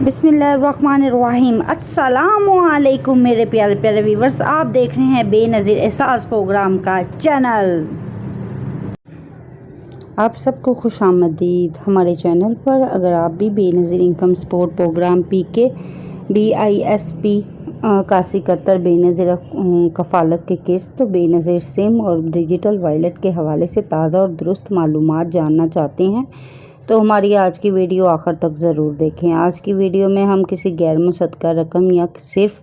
बिस्मिल्लाहिर्रहमानिर्रहीम। अस्सलामुअलैकुम मेरे प्यारे प्यारे व्यूवर्स, आप देख रहे हैं बेनज़ीर एहसास प्रोग्राम का चैनल। आप सबको खुश आमदीद हमारे चैनल पर। अगर आप भी Benazir income support program PK BISP 81 Benazir Kafalat के किस्त, बेनज़ीर सिम और डिजिटल वॉलेट के हवाले से ताज़ा और दुरुस्त मालूमात जानना चाहते हैं तो हमारी आज की वीडियो आखिर तक ज़रूर देखें। आज की वीडियो में हम किसी गैर मुसद्दक़ा रकम या सिर्फ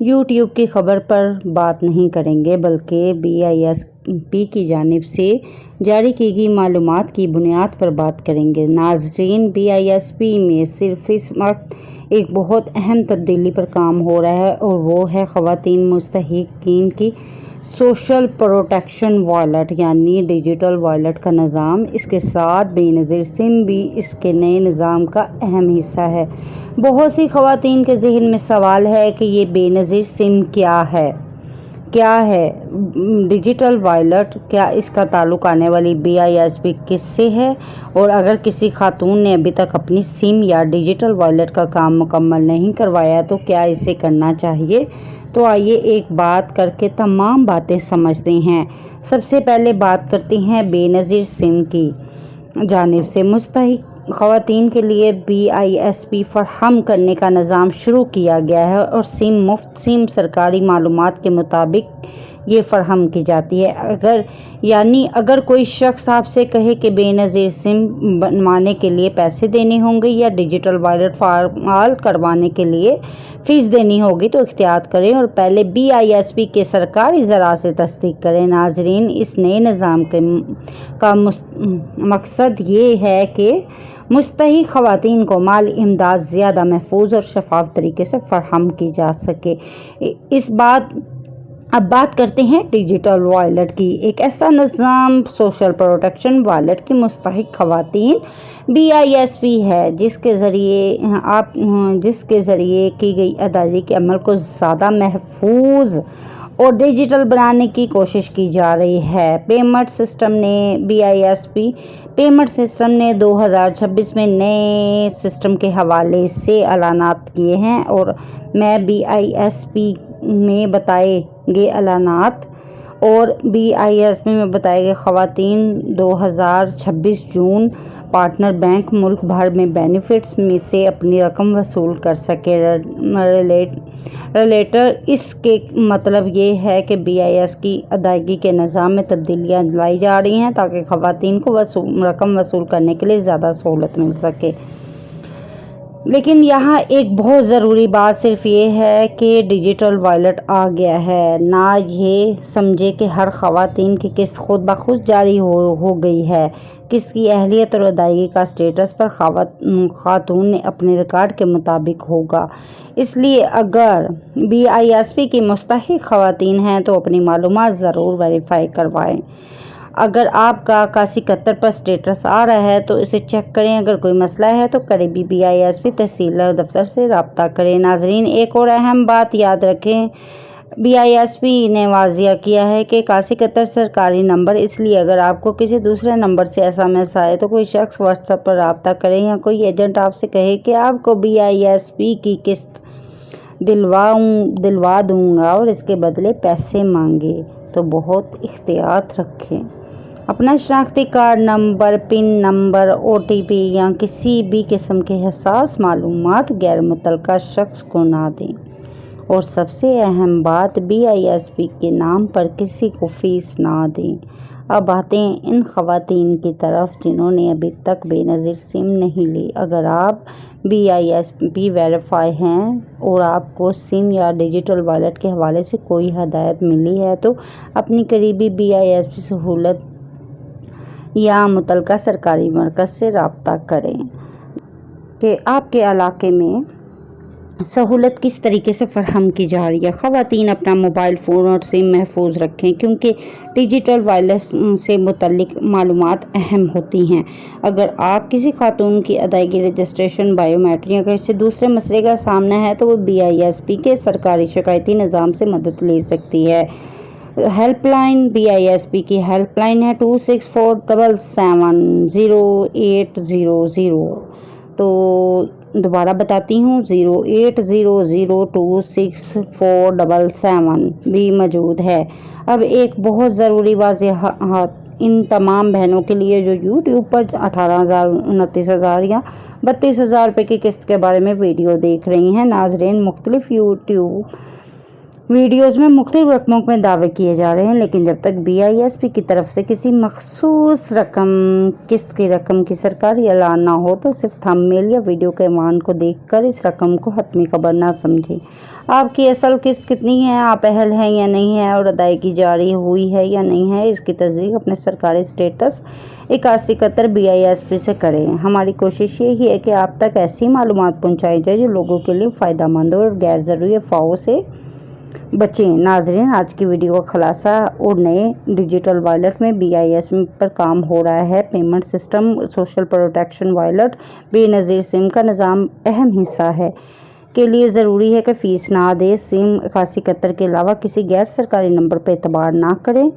YouTube की ख़बर पर बात नहीं करेंगे, बल्कि BISP की जानिब से जारी की गई मालूमात की बुनियाद पर बात करेंगे। नाज़रीन, BISP में सिर्फ इस वक्त एक बहुत अहम तब्दीली पर काम हो रहा है और वो है ख़वातीन मुस्तहिक़ीन की सोशल प्रोटेक्शन वॉलेट यानी डिजिटल वॉलेट का निज़ाम। इसके साथ बेनज़ीर सिम भी इसके नए निज़ाम का अहम हिस्सा है। बहुत सी ख़वातीन के ज़हन में सवाल है कि ये बेनज़ीर सिम क्या है डिजिटल वॉलेट, क्या इसका ताल्लुक़ आने वाली BISP किससे है, और अगर किसी खातून ने अभी तक अपनी सिम या डिजिटल वॉलेट का काम मुकम्मल नहीं करवाया तो क्या इसे करना चाहिए। तो आइए एक बात करके तमाम बातें समझते हैं। सबसे पहले बात करते हैं बेनज़ीर सिम की जानिब से मुस्तहिक़ ख़वातीन के लिए BISP फराहम करने का निज़ाम शुरू किया गया है और सिम मुफ्त सिम सरकारी मालूमात के मुताबिक ये फराहम की जाती है। अगर कोई शख्स आपसे कहे कि बेनज़ीर सिम बनवाने के लिए पैसे देने होंगे या डिजिटल वॉलेट फ़ाल करवाने के लिए फ़ीस देनी होगी तो एहतियात करें और पहले BISP के सरकारी ज़रा से तस्दीक करें। नाज़रीन, इस नए निज़ाम का मकसद ये है कि मुस्तहिक़ ख़वातीन को माली इमदाद ज़्यादा महफूज और शफ़ाफ तरीके से फराहम की जा सके। अब बात करते हैं डिजिटल वॉलेट की। एक ऐसा निज़ाम सोशल प्रोटेक्शन वॉलेट की मुस्तहिक़ ख़वातीन BISP है जिसके ज़रिए की गई अदायगी के अमल को ज़्यादा महफूज और डिजिटल बनाने की कोशिश की जा रही है। BISP पेमेंट सिस्टम ने 2026 में नए सिस्टम के हवाले से ऐलानात किए हैं और मैं BISP में बताए गए ऐलानात और BISP में बताए गए ख़वातीन 2026 जून पार्टनर बैंक मुल्क भर में बेनिफिट्स में से अपनी रकम वसूल कर सके। रिलेटर इसके मतलब ये है कि BIS की अदायगी के निज़ाम में तब्दीलियाँ लाई जा रही हैं ताकि ख़वातीन को रकम वसूल करने के लिए ज़्यादा सहूलत मिल सके। लेकिन यहाँ एक बहुत ज़रूरी बात सिर्फ ये है कि डिजिटल वॉलेट आ गया है, ना ये समझे कि हर ख़वातीन की किस्त खुद ब खुद जारी हो गई है। किस्त की अहलियत और अदायगी का स्टेटस पर खातून ने अपने रिकॉर्ड के मुताबिक होगा। इसलिए अगर BISP की मुस्तहिक़ ख़वातीन हैं तो अपनी मालूमात ज़रूर वेरीफाई करवाएं। अगर आपका 81 पर स्टेटस आ रहा है तो इसे चेक करें। अगर कोई मसला है तो करीबी BISP तहसील दफ्तर से रब्ता करें। नाज़रीन, एक और अहम बात याद रखें, BISP ने वाज़िया किया है कि 81 सरकारी नंबर, इसलिए अगर आपको किसी दूसरे नंबर से SMS आए तो कोई शख्स व्हाट्सएप पर रब्ता करें या कोई एजेंट आपसे कहे कि आपको BISP की किस्त दिलवा दूंगा और इसके बदले पैसे मांगे तो बहुत एहतियात रखें। अपना शनाख्ती card number, pin number, OTP या किसी भी किस्म के हसास मालूमात गैर मुतल्लका शख्स को ना दें। और सबसे अहम बात, BISP के नाम पर किसी को फ़ीस ना दें। अब आते हैं इन ख़वातीन की तरफ जिन्होंने अभी तक बेनज़ीर सिम नहीं ली। अगर आप BISP वेरीफाई हैं और आपको सिम या डिजिटल वॉलेट के हवाले से कोई हदायत मिली है तो अपनी करीबी BISP सहूलत या मुतल्लका सरकारी मरकज़ से रब्ता करें कि आपके इलाके में सहूलत किस तरीके से फराहम की जा रही है। ख़वातीन अपना मोबाइल फ़ोन और सिम महफूज रखें क्योंकि डिजिटल वॉलेट से मुतल्लिक मालूमात अहम होती हैं। अगर आप किसी खातून की अदायगी, रजिस्ट्रेशन, बायोमेट्रिक या किसी दूसरे मसले का सामना है तो वो BISP के सरकारी शिकायती निज़ाम से मदद ले सकती है। हेल्पलाइन BISP की हेल्पलाइन है 264770 800। तो दोबारा बताती हूँ 080026477 भी मौजूद है। अब एक बहुत ज़रूरी वाज़ेहात इन तमाम बहनों के लिए जो यूट्यूब पर 18,000, 29,000 या 32,000 रुपये की किस्त के बारे में वीडियो देख रही हैं। नाज़रीन, मुख्तलिफ यूट्यूब वीडियोज़ में मुख्तलिफ रकमों में दावे किए जा रहे हैं, लेकिन जब तक BISP की तरफ से किसी मखसूस किस्त की रकम की सरकारी ऐलान ना हो तो सिर्फ थंबनेल या वीडियो के मान को देखकर इस रकम को हतमी खबर ना समझें। आपकी असल किस्त कितनी है, आप अहल हैं या नहीं है और अदायगी जारी हुई है या नहीं है, इसकी तस्दीक अपने सरकारी स्टेटस 8171 BISP से करें। हमारी कोशिश यही है कि आप तक ऐसी मालूमात पहुँचाई जाए जो लोगों के लिए फ़ायदा मंद हो और गैर ज़रूरी अफवाहों से बचें। नाज़रीन, आज की वीडियो का खुलासा और नए डिजिटल वॉलेट में BISP पर काम हो रहा है। Payment system social protection wallet Benazir SIM का निज़ाम अहम हिस्सा है के लिए ज़रूरी है कि फ़ीस ना दे। सिम 8171 के अलावा किसी गैर सरकारी नंबर पर एतबार ना करें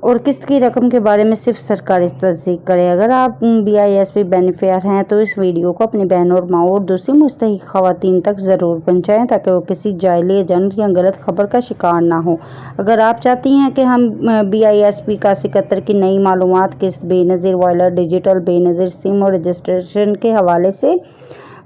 और किस्त की रकम के बारे में सिर्फ सरकारी तस्दीक करें। अगर आप BISP बेनिफिशियर हैं तो इस वीडियो को अपनी बहनों और माँ और दूसरी मुस्तहिक ख़वातीन तक ज़रूर पहुँचाएँ ताकि वो किसी जायली एजेंट या गलत खबर का शिकार ना हो। अगर आप चाहती हैं कि हम BISP 8171 की नई मालूमात, किस्त, Benazir wallet, digital Benazir SIM और रजिस्ट्रेशन के हवाले से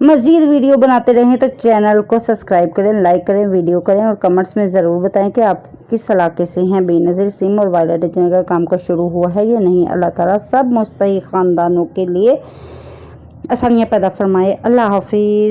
मज़ीद वीडियो बनाते रहें तो चैनल को सब्सक्राइब करें, लाइक करें, वीडियो करें और कमेंट्स में ज़रूर बताएं कि आप किस इलाके से हैं। बेनज़ीर सिम और वॉलेट का काम का शुरू हुआ है या नहीं। अल्लाह ताला सब मुस्तहिक ख़ानदानों के लिए आसानियाँ पैदा फरमाए। अल्लाह हाफिज़।